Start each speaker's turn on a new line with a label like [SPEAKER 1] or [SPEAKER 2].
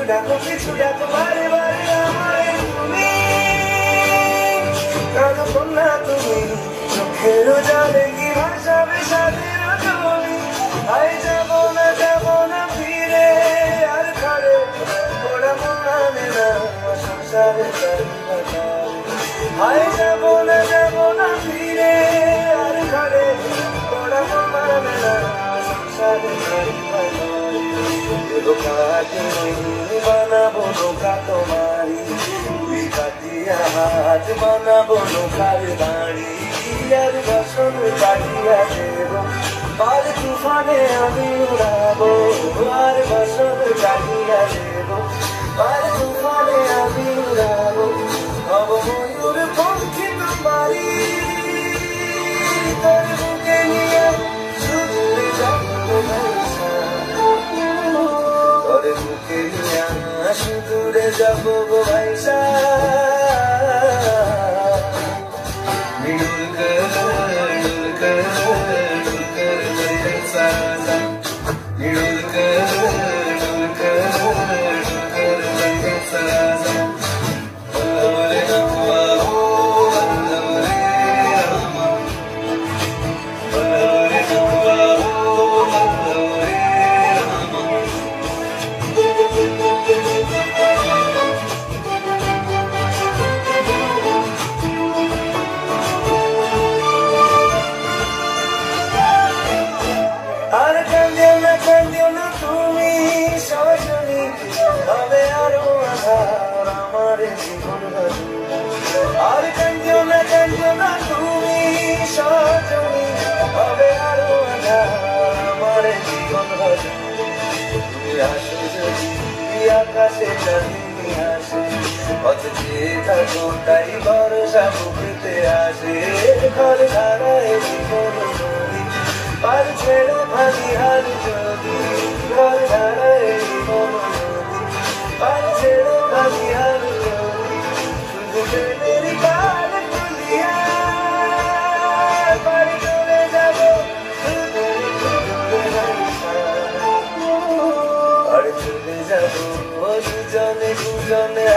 [SPEAKER 1] কিছু ডাকো বারে বারে আমায় তুমি, কাঁদো কন্যা তুমি, চোখের জলে কি ভাসাবে সাদের জমি। আই যাব না ফিরে আর ঘরে, ওরা মানে না সংসারে আই যাব না ফিরে আর ঘরে, ওরা মানে না সংসারে বানাবো নৌকা তোমারি, কাটিয়া হাত বানাবো নৌকার বাড়ি, আর বাসন কাটিয়া দেব পার তুফানে আমি উড়াবো, আর বাসন কাটিয়া দেব পার তুফানে আমি উড়াবো। হব ময়ূর পঙ্খী তোমারি, তোর বুকে নিয়ে শুধু যাবো ভাইসা, তোর বুকে নিয়ে সুদূরে যাবো গো ভাইসা। আর কান্দিও না তুমি সজনী, হবে আরো আধার আমার জীবন বাজু। আর কান্দিও না তুমি সজনী, হবে আরো আধার আমার জীবন বাজু। তুমি আসো যদি আকাশে চাঁদনি আসে, পথ চেয়ে থাকো তাই ভরসা বুকেতে আসে, ঘর ধারায় জীবন নদী পার ছেড়ে ভাবি হার যদি, ঘর ধারায় জীবন নদী পার ছেড়ে ভাবি হার যদি, শুধু প্রেমের কাল তুলিয়া বাড়ি চলে যাবো আর চলে যাবো দুজনে